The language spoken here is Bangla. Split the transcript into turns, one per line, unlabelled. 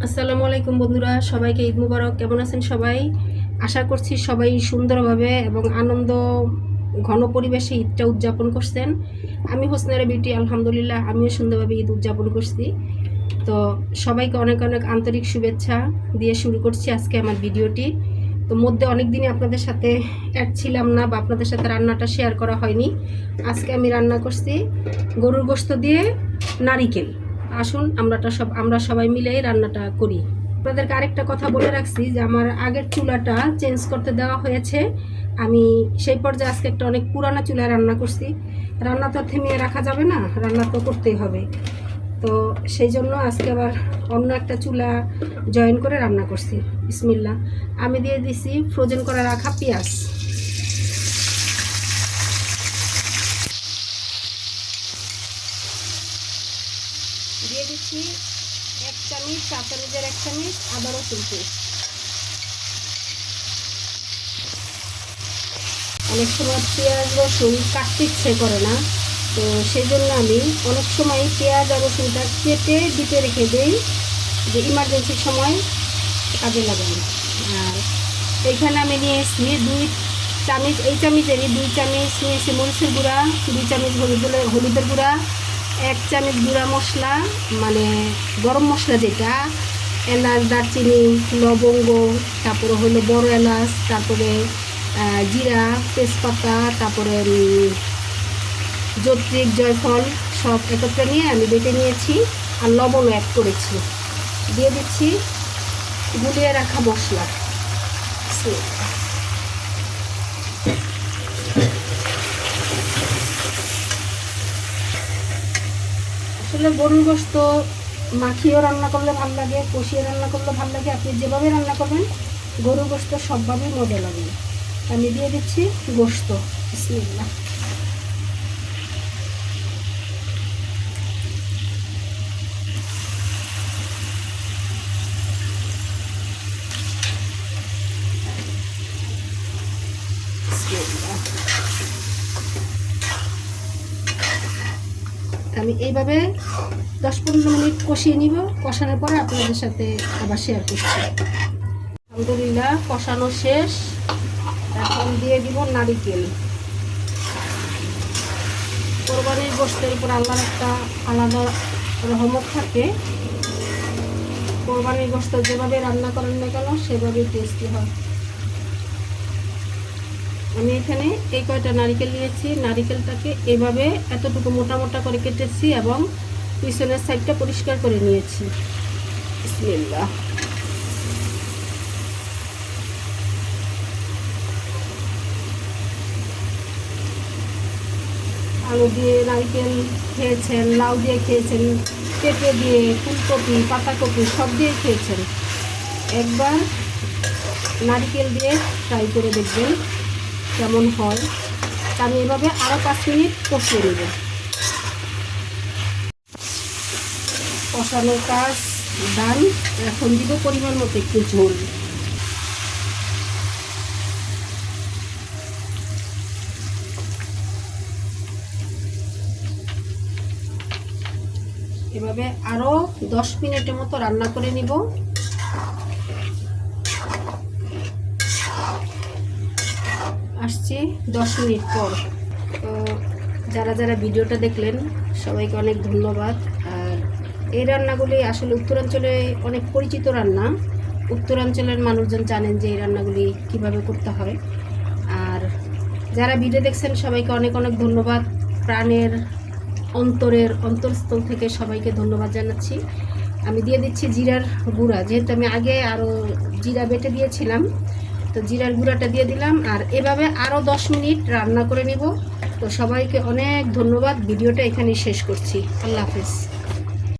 আসসালামু আলাইকুম বন্ধুরা, সবাইকে ঈদ মুবারক। কেমন আছেন সবাই? আশা করছি সবাই সুন্দরভাবে এবং আনন্দ ঘন পরিবেশে ঈদটা উদযাপন করছেন। আমি হোসনারা বিউটি, আলহামদুলিল্লাহ আমিও সুন্দরভাবে ঈদ উদযাপন করছি। তো সবাইকে অনেক অনেক আন্তরিক শুভেচ্ছা দিয়ে শুরু করছি আজকে আমার ভিডিওটি। তো মধ্যে অনেক দিনই আপনাদের সাথে অ্যাড ছিলাম না বা আপনাদের সাথে রান্নাটা শেয়ার করা হয়নি। আজকে আমি রান্না করছি গরুর গোশত দিয়ে নারিকেল। আসুন আমরা সবাই মিলে রান্নাটা করি। আপনাদেরকে আরেকটা কথা বলে রাখছি যে আমার আগের চুলাটা চেঞ্জ করতে দেওয়া হয়েছে। আমি সেই পর্যায়ে আজকে একটা অনেক পুরানো চুলায় রান্না করছি। রান্না তো থেমিয়ে রাখা যাবে না, রান্না তো করতেই হবে। তো সেই জন্য আজকে আবার অন্য একটা চুলা জয়েন করে রান্না করছি। বিসমিল্লাহ। আমি দিয়ে দিছি ফ্রোজেন করে রাখা পেঁয়াজ। দিয়ে দিচ্ছি 1 চামচ, 4 চামচের 1 চামচ আদা রসুন পেস্ট। অনেক সময় পেঁয়াজ রসুন কাটতে ইচ্ছে করে না, তো সেই জন্য আমি অনেক সময় পেঁয়াজ আর রসুনটা কেটে ডিপে রেখে দিই যে ইমার্জেন্সির সময় কাজে লাগাই। আর এইখানে আমি নিয়েছি 2 চামচ, এই চামচেরই 2 চামচ নিয়েছি মরিচের গুঁড়া, 2 চামচ হলুদের গুঁড়া, 1 চামচ গুঁড়া মশলা মানে গরম মশলা, যেটা এলাচ, দারচিনি, লবঙ্গ, তারপরে হলো বড় এলাচ, তারপরে জিরা, তেজপাতা, তারপরে জয়ত্রী, জয়ফল সব একত্রে নিয়ে আমি বেটে নিয়েছি। আর লবণও অ্যাড করেছি। দিয়ে দিচ্ছি গুলিয়ে রাখা মশলা। আসলে গরুর গোশত মাখিয়েও রান্না করলে ভালো লাগে, কষিয়ে রান্না করলে ভালো লাগে। আপনি যেভাবে রান্না করবেন গরুর গোশত সবভাবেই মজা লাগে। আমি দিয়ে দিচ্ছি গোশত। বিসমিল্লাহ। আমি এইভাবে 10-15 মিনিট কষিয়ে নিব। কষানোর পরে আপনাদের সাথে আবার শেয়ার করছি। আলহামদুলিল্লাহ কষানো শেষ। এখন দিয়ে দিব নারিকেল। কোরবানির গোশতের উপর আল্লাহর একটা আলাদা রহমত থাকে। কোরবানির গোশত যেভাবে রান্না করেন না কেন সেভাবেই টেস্টি হয়। আমি এখানে এই কয়টা নারিকেল নিয়েছি। নারিকেলটাকে এভাবে এতটুকু মোটা মোটা করে কেটেছি এবং পিছনের সাইডটা পরিষ্কার করে নিয়েছি। বিসমিল্লাহ। আলু দিয়ে নারিকেল খেয়েছেন, লাউ দিয়ে খেয়েছেন, পেঁপে দিয়ে, ফুলকপি, পাতাকপি সব দিয়ে খেয়েছেন। একবার নারিকেল দিয়ে ট্রাই করে দেখবেন কেমন হয়। আমি এভাবে আরও 5 মিনিট কষিয়ে নেব। কষানোর কাজ ডান। এখন দিব পরিমাণ মতো একটু ঝোল। এভাবে আরও 10 মিনিটের মতো রান্না করে নিব। আসছি 10 মিনিট পর। তো যারা যারা ভিডিওটা দেখলেন সবাইকে অনেক ধন্যবাদ। আর এই রান্নাগুলি আসলে উত্তরাঞ্চলে অনেক পরিচিত রান্না। উত্তরাঞ্চলের মানুষজন জানেন যে এই রান্নাগুলি কিভাবে করতে হয়। আর যারা ভিডিও দেখছেন সবাইকে অনেক অনেক ধন্যবাদ। প্রাণের অন্তরস্থল থেকে সবাইকে ধন্যবাদ জানাচ্ছি। আমি দিয়ে দিচ্ছি জিরার গুঁড়া, যেহেতু আমি আগে আরও জিরা বেটে দিয়েছিলাম, তো জিরার গুঁড়াটা দিয়ে দিলাম। আর এভাবে আরও 10 মিনিট রান্না করে নিব। তো সবাইকে অনেক ধন্যবাদ। ভিডিওটা এখানেই শেষ করছি। আল্লাহ হাফেজ।